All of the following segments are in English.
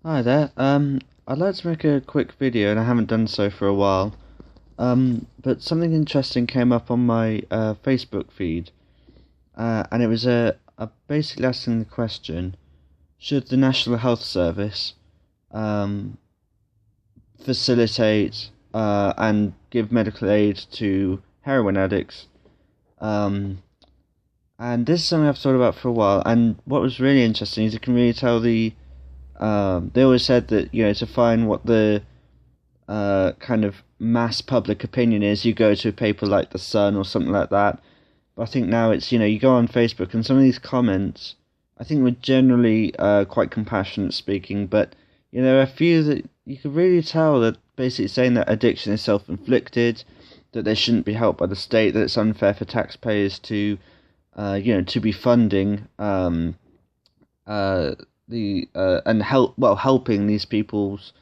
Hi there. I'd like to make a quick video, and I haven't done so for a while. But something interesting came up on my Facebook feed, and it was basically asking the question: should the National Health Service um, facilitate and give medical aid to heroin addicts? Um, and this is something I've thought about for a while. And what was really interesting is you can really tell they always said that, to find what the kind of mass public opinion is, you go to a paper like The Sun or something like that. But I think now it's, you go on Facebook and some of these comments, I think were generally quite compassionate speaking, but, there are a few that you could really tell that basically saying that addiction is self-inflicted, that they shouldn't be helped by the state, that it's unfair for taxpayers to, to be funding and helping these people's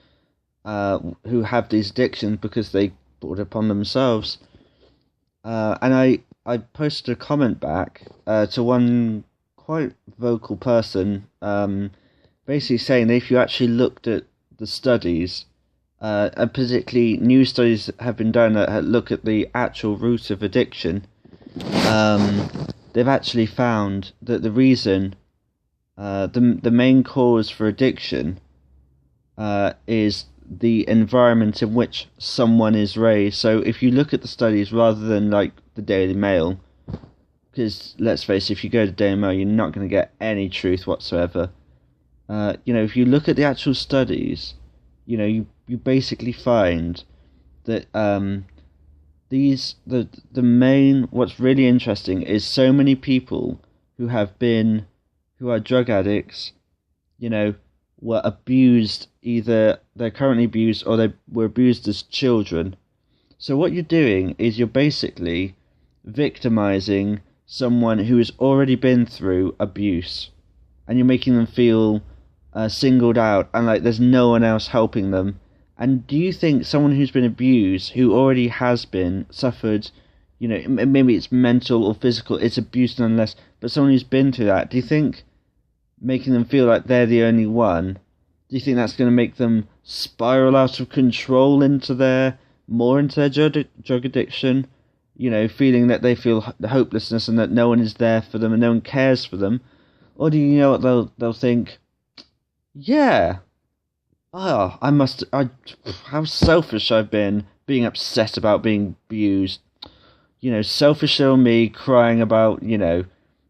who have these addictions because they brought it upon themselves. And I posted a comment back to one quite vocal person, basically saying that if you actually looked at the studies, and particularly new studies have been done that look at the actual root of addiction, they've actually found that the reason, the main cause for addiction is the environment in which someone is raised. So if you look at the studies rather than like the Daily Mail, because let's face it, if you go to Daily Mail, you're not going to get any truth whatsoever. If you look at the actual studies, you basically find that the main, what's really interesting is so many people who are drug addicts, were abused, either they're currently abused or they were abused as children. So what you're doing is you're basically victimizing someone who has already been through abuse, and you're making them feel singled out and like there's no one else helping them. And do you think someone who's been abused, who already has been suffered, maybe it's mental or physical, it's abuse nonetheless, but someone who's been through that, do you think making them feel like they're the only one, do you think that's going to make them spiral out of control into their drug addiction? Feeling that they feel the hopelessness and that no one is there for them and no one cares for them? Or do you know what they'll think? Yeah, how selfish I've been being upset about being abused. Selfish little me crying about,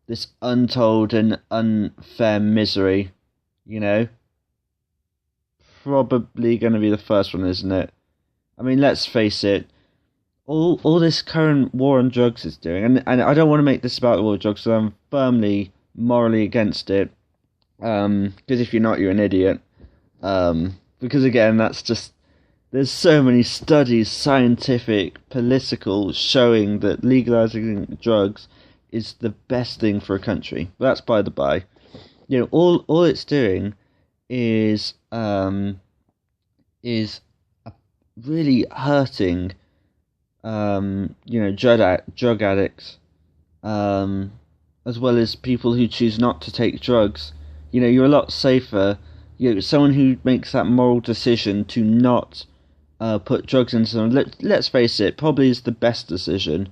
this untold and unfair misery, Probably going to be the first one, isn't it? I mean, let's face it, all this current war on drugs is doing, and I don't want to make this about the war on drugs, so I'm firmly morally against it, because if you're not, you're an idiot, because again, that's just, there's so many studies, scientific, political, showing that legalizing drugs is the best thing for a country. But that's by the by. All it's doing is really hurting drug addicts, as well as people who choose not to take drugs. You're a lot safer. Someone who makes that moral decision to not put drugs into them. Let's face it, probably is the best decision.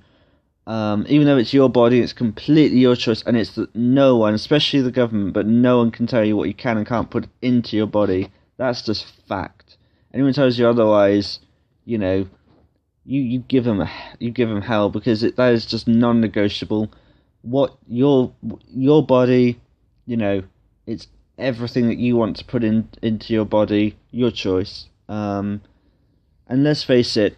Even though it's your body, it's completely your choice, and it's no one, especially the government, but no one can tell you what you can and can't put into your body. That's just fact. Anyone tells you otherwise, you give them hell, because that is just non-negotiable. What your body, it's everything that you want to put into your body, your choice. And let's face it,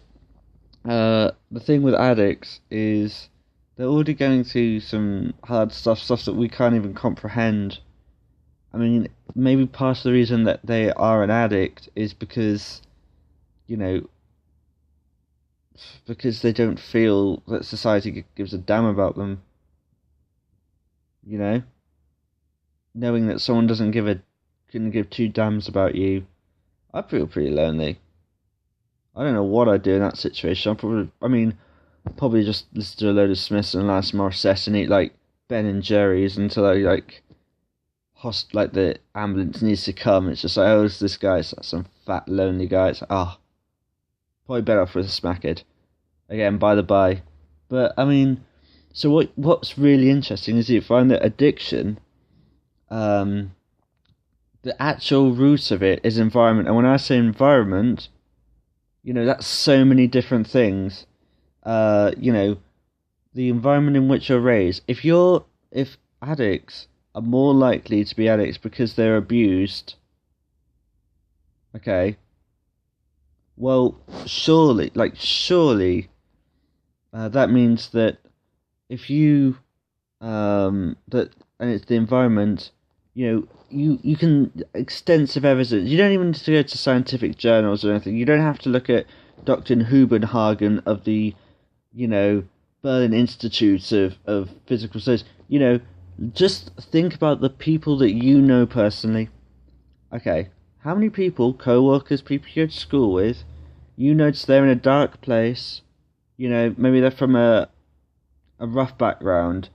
the thing with addicts is they're already going through some hard stuff that we can't even comprehend. I mean, maybe part of the reason that they are an addict is because, because they don't feel that society gives a damn about them. Knowing that someone couldn't give two damns about you, I feel pretty lonely. I don't know what I'd do in that situation. Probably just listen to a load of Smiths and Alanis Morissette and eat like Ben and Jerry's until I like like the ambulance needs to come. It's just like, oh, it's this guy. It's like some fat lonely guy. It's like, oh, probably better off with a smackhead. Again, by the by. But I mean, so what's really interesting is you find that addiction, the actual root of it is environment. And when I say environment, that's so many different things. The environment in which you're raised. If addicts are more likely to be addicts because they're abused, okay, well, surely, that means that if you, that, and it's the environment, you can, extensive evidence, you don't even need to go to scientific journals or anything, you don't have to look at Dr. Hubenhagen of the, Berlin Institute of Physical Studies, just think about the people that you know personally. Okay, how many people, co-workers, people you go to school with, notice they're in a dark place, maybe they're from a rough background,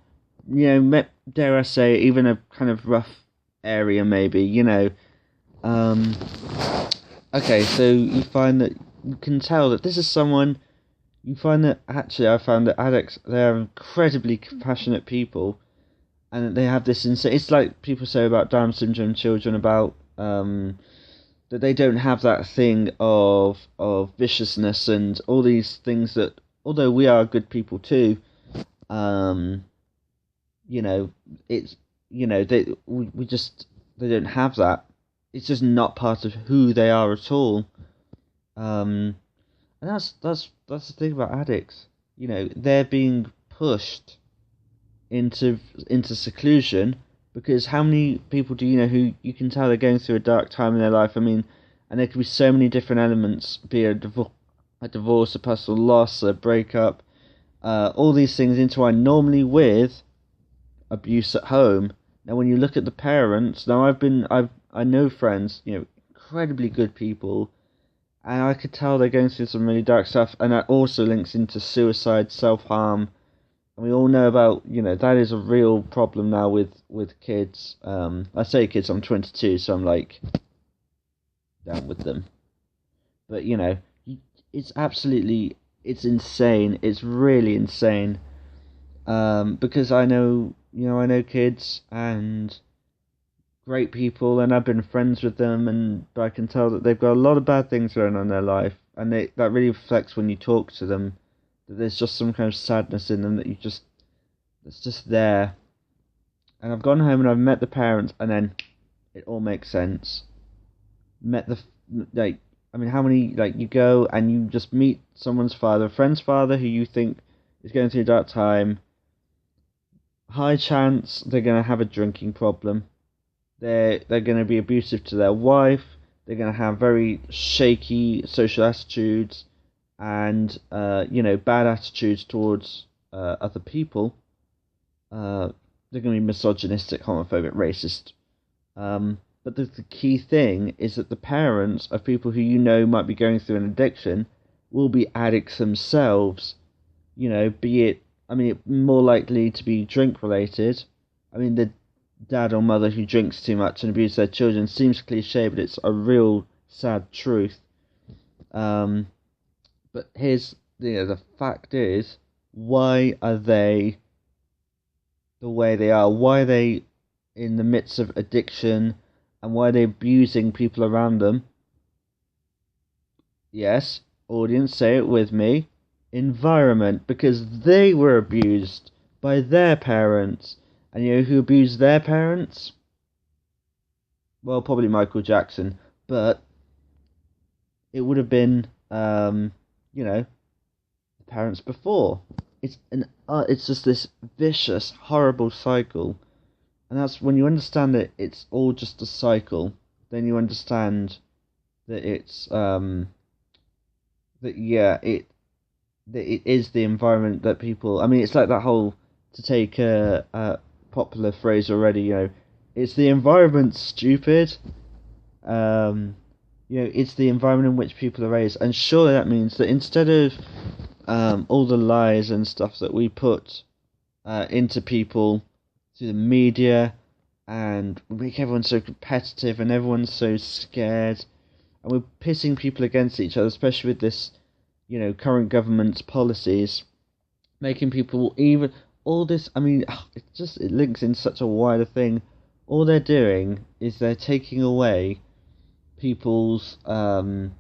dare I say, even a kind of rough area maybe, okay, so you find that you can tell that this is someone, you find that, actually I found that addicts, they're incredibly compassionate people, and they have this insane, it's like people say about Down syndrome children, about, that they don't have that thing of viciousness and all these things that, although we are good people too, it's, they don't have that. It's just not part of who they are at all. And that's the thing about addicts. They're being pushed into seclusion, because how many people do you know who you can tell they're going through a dark time in their life? I mean, and there could be so many different elements, be a divorce, a personal loss, a breakup, all these things intertwine normally with abuse at home. Now, when you look at the parents, now I know friends, incredibly good people, and I could tell they're going through some really dark stuff, and that also links into suicide, self-harm, and we all know about, that is a real problem now with kids. I say kids, I'm 22, so I'm like, down with them. But, it's absolutely, it's insane, it's really insane, because I know kids, and great people, and I've been friends with them, but I can tell that they've got a lot of bad things going on in their life, and that really reflects when you talk to them, that there's just some kind of sadness in them that's just there. And I've gone home and I've met the parents, and then it all makes sense. Met how many, you go and you just meet someone's father, a friend's father, who you think is going through a dark time. High chance they're going to have a drinking problem. They're going to be abusive to their wife. They're going to have very shaky social attitudes, and bad attitudes towards other people. They're going to be misogynistic, homophobic, racist. But the key thing is that the parents of people who might be going through an addiction will be addicts themselves. Be it, more likely to be drink related. The dad or mother who drinks too much and abuses their children seems cliche, but it's a real sad truth. But here's the fact is, why are they the way they are? Why are they in the midst of addiction, and why are they abusing people around them? Yes, audience, say it with me. Environment, because they were abused by their parents. And you know who abused their parents? Well, probably Michael Jackson, but it would have been, the parents before. It's just this vicious, horrible cycle, and that's when you understand that it's all just a cycle. Then you understand that it's that it is the environment that people. It's like that whole, to take a popular phrase already. It's the environment, stupid. It's the environment in which people are raised, and surely that means that instead of all the lies and stuff that we put into people through the media and we make everyone so competitive, and everyone's so scared, and we're pitting people against each other, especially with this, current government's policies, making people even all this. I mean, it links in such a wider thing. All they're doing is they're taking away people's kind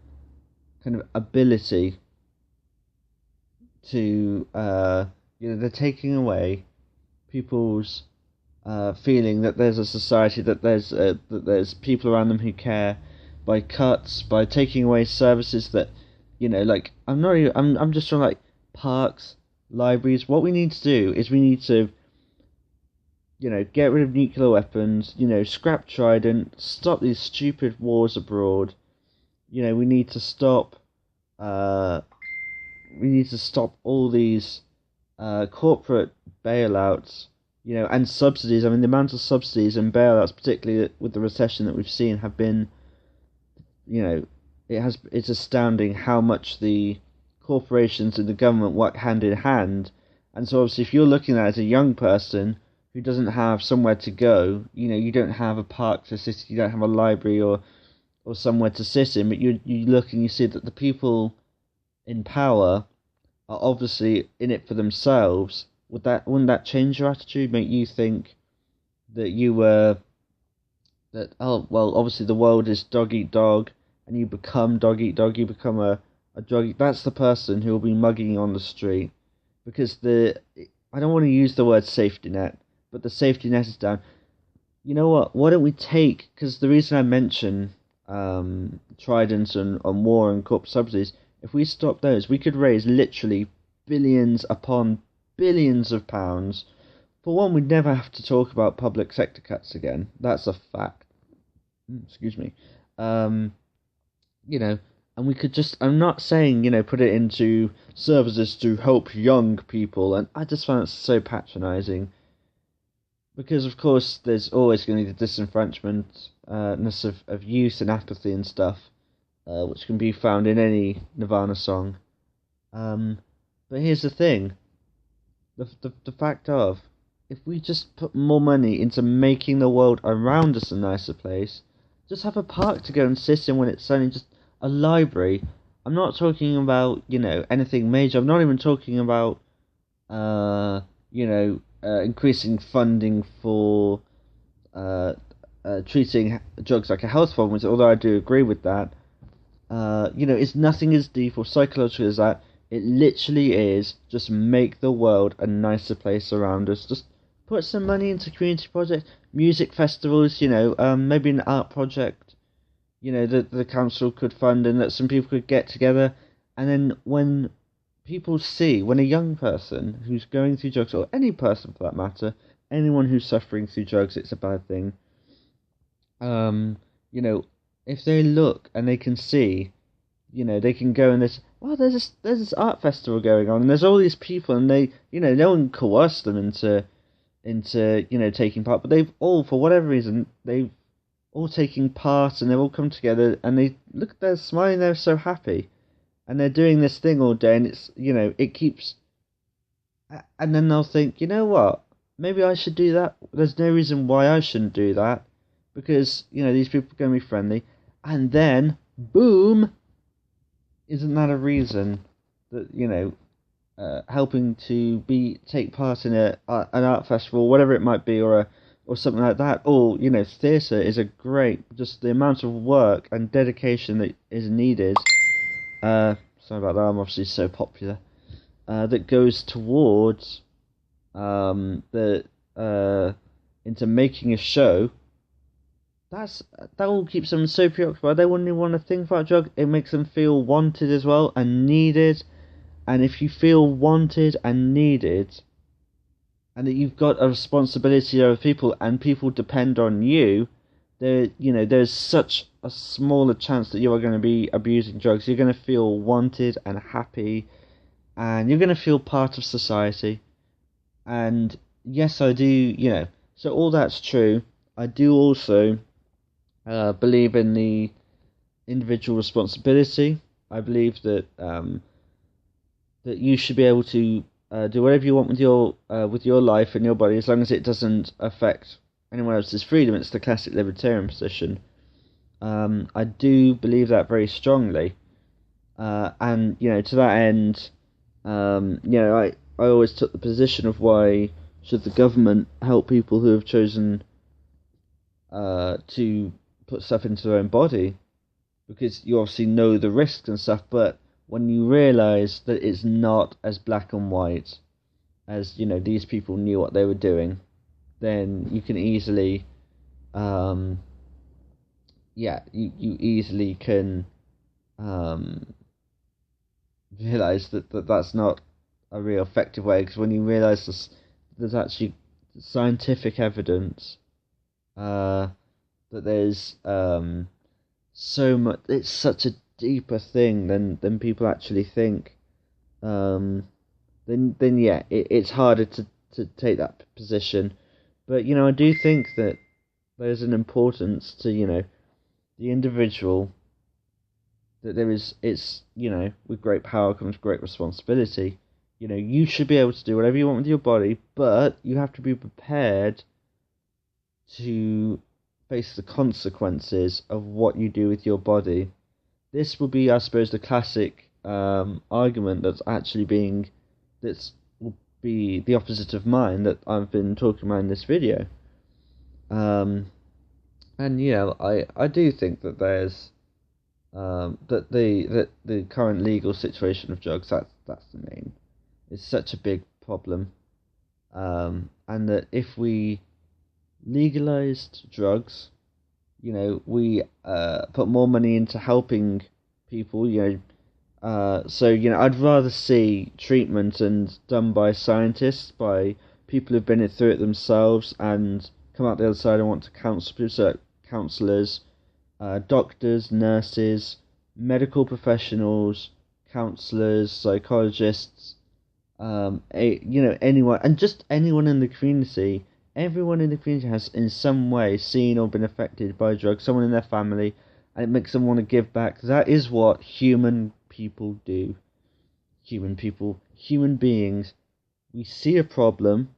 of ability to they're taking away people's feeling that there's a society, that there's people around them who care, by cuts, by taking away services that, like, I'm just trying, like, parks, libraries. What we need to do is we need to, get rid of nuclear weapons, scrap Trident, stop these stupid wars abroad. We need to stop all these corporate bailouts, and subsidies. I mean, the amount of subsidies and bailouts, particularly with the recession that we've seen, have been, it's astounding how much the corporations and the government work hand in hand. And so obviously, if you're looking at it as a young person who doesn't have somewhere to go, you don't have a park to sit, you don't have a library or somewhere to sit in, but you look and you see that the people in power are obviously in it for themselves. Wouldn't that change your attitude? Make you think that oh well, obviously the world is dog eat dog, and you become dog eat dog. You become a drug. That's the person who will be mugging you on the street, because I don't want to use the word safety net, but the safety net is down. You know what? Why don't we take? Because the reason I mention Trident and war and corporate subsidies, if we stop those, we could raise literally billions upon billions of pounds. For one, we'd never have to talk about public sector cuts again. That's a fact. Excuse me. And we could just, I'm not saying, put it into services to help young people, and I just find it so patronising. Because, of course, there's always going to be the disenfranchmentness of youth and apathy and stuff, which can be found in any Nirvana song. But here's the thing. The fact of, if we just put more money into making the world around us a nicer place, just have a park to go and sit in when it's sunny, just a library. I'm not talking about, anything major. I'm not even talking about, increasing funding for treating drugs like a health problem, although I do agree with that. It's nothing as deep or psychological as that. It literally is just make the world a nicer place around us. Just put some money into community projects, music festivals, maybe an art project, that the council could fund, and that some people could get together. And then when a young person who's going through drugs, or any person for that matter, anyone who's suffering through drugs, it's a bad thing. If they look and they can see, they can go and there's this art festival going on, and there's all these people, and they, no one coerced them into taking part, but they've all, for whatever reason, they've all taken part, and they've all come together, and they're smiling, they're so happy, and they're doing this thing all day, and it's, it keeps, and then they'll think, you know what, maybe I should do that. There's no reason why I shouldn't do that, because, these people are going to be friendly, and then, boom, isn't that a reason that, helping to take part in an art festival, whatever it might be, or something like that, or, theatre is a great, just the amount of work and dedication that is needed, sorry about that, I'm obviously so popular, that goes towards, into making a show. That all keeps them so preoccupied. They wouldn't even want to think about drugs. It makes them feel wanted as well, and needed. And if you feel wanted and needed, and that you've got a responsibility over people, and people depend on you, there's such a smaller chance that you are going to be abusing drugs. You're going to feel wanted and happy, and you're going to feel part of society. And yes, I do. So all that's true. I do also believe in the individual responsibility. I believe that that you should be able to do whatever you want with your life and your body, as long as it doesn't affect anyone else's freedom. It's the classic libertarian position. I do believe that very strongly. And to that end, I always took the position of why should the government help people who have chosen to put stuff into their own body, because you obviously know the risks and stuff, but when you realise that it's not as black and white as these people knew what they were doing, then you can easily you easily can realise that that's not a real effective way, because when you realise there's actually scientific evidence that there's so much, it's such a deeper thing than people actually think, then yeah, it's harder to take that position. But I do think that there's an importance to the individual, that with great power comes great responsibility. You should be able to do whatever you want with your body, but you have to be prepared to face the consequences of what you do with your body. This will be, I suppose, the classic argument that will be the opposite of mine that I've been talking about in this video. And I do think that there's that the current legal situation of drugs, that's the main. It's such a big problem, and that if we legalized drugs, we put more money into helping people, I'd rather see treatment and done by scientists, by people who've been through it themselves and come out the other side and want to counsel people, so counselors, doctors, nurses, medical professionals, counselors, psychologists, anyone, and just anyone in the community. Everyone in the community has in some way seen or been affected by drugs, someone in their family, and it makes them want to give back. That is what human people do. Human beings, we see a problem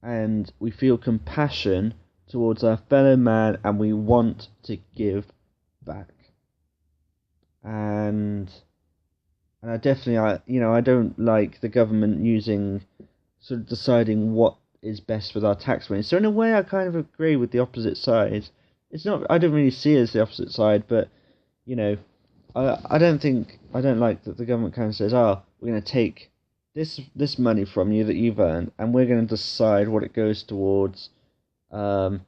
and we feel compassion towards our fellow man, and we want to give back. And I definitely, I don't like the government sort of deciding what is best with our tax money. So in a way, I kind of agree with the opposite side. It's not, I don't really see it as the opposite side, but I don't like that the government kind of says, "Oh, we're going to take this money from you that you've earned, and we're going to decide what it goes towards." And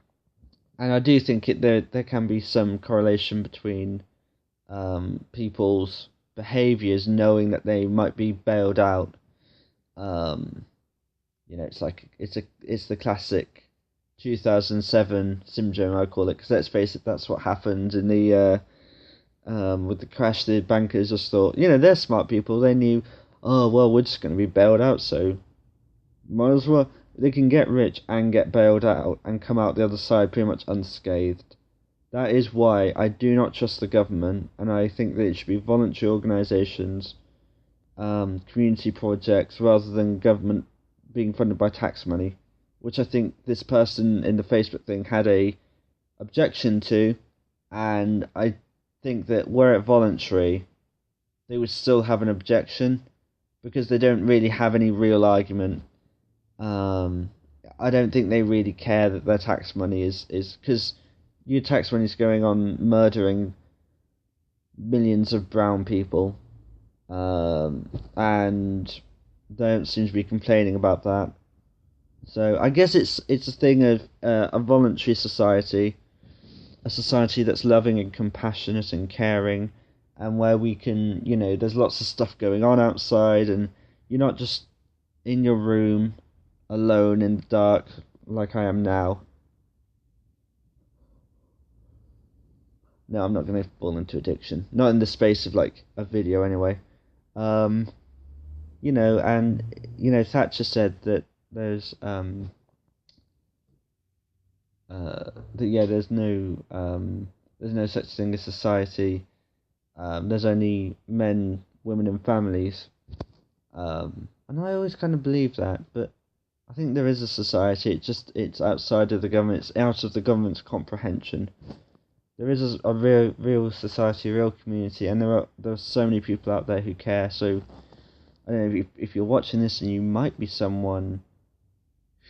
I do think there can be some correlation between people's behaviours, knowing that they might be bailed out. It's the classic 2007 syndrome, I call it, because let's face it, that's what happened in the with the crash. The bankers just thought, they're smart people. They knew, oh well, we're just going to be bailed out, so might as well. They can get rich and get bailed out and come out the other side pretty much unscathed. That is why I do not trust the government, and I think that it should be voluntary organisations, community projects, rather than government being funded by tax money, which I think this person in the Facebook thing had a objection to, and I think that were it voluntary, they would still have an objection, because they don't really have any real argument. I don't think they really care that their tax money is because your tax money is going on murdering millions of brown people, and they don't seem to be complaining about that. So I guess it's a thing of a voluntary society, a society that's loving and compassionate and caring, and where we can, there's lots of stuff going on outside, and you're not just in your room alone in the dark like I am now. No, I'm not going to fall into addiction. Not in the space of like a video anyway. And Thatcher said that there's there's no such thing as society. There's only men, women, and families. And I always kind of believe that, but I think there is a society. It's outside of the government. It's out of the government's comprehension. There is a real society, a real community, and there are so many people out there who care. So I don't know if you're watching this and you might be someone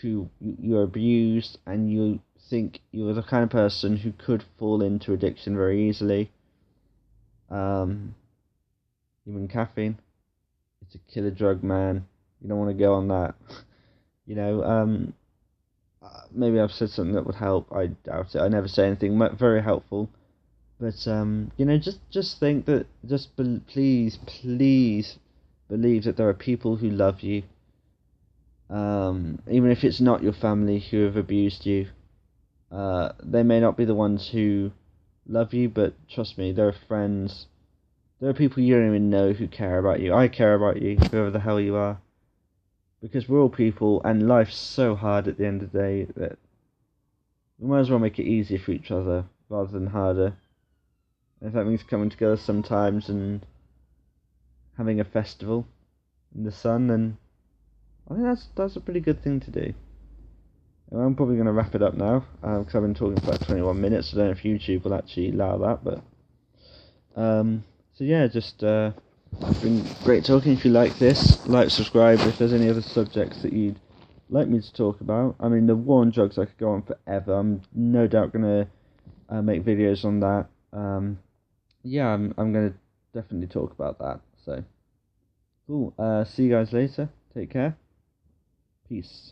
who you're abused and you think you're the kind of person who could fall into addiction very easily. Even caffeine, it's a killer drug, man. You don't want to go on that. Maybe I've said something that would help. I doubt it. I never say anything very helpful. But just think that please believe that there are people who love you. Even if it's not your family who have abused you, they may not be the ones who love you, but trust me, there are friends. There are people you don't even know who care about you. I care about you, whoever the hell you are. Because we're all people, and life's so hard at the end of the day that we might as well make it easier for each other rather than harder. And if that means coming together sometimes and having a festival in the sun, then I think that's a pretty good thing to do. And I'm probably going to wrap it up now, because I've been talking for like 21 minutes. I don't know if YouTube will actually allow that, but so yeah, just it's been great talking. If you like this, subscribe. If there's any other subjects that you'd like me to talk about, I mean, the war on drugs, I could go on forever. I'm no doubt going to make videos on that. Yeah, I'm going to definitely talk about that. So, cool. See you guys later. Take care. Peace.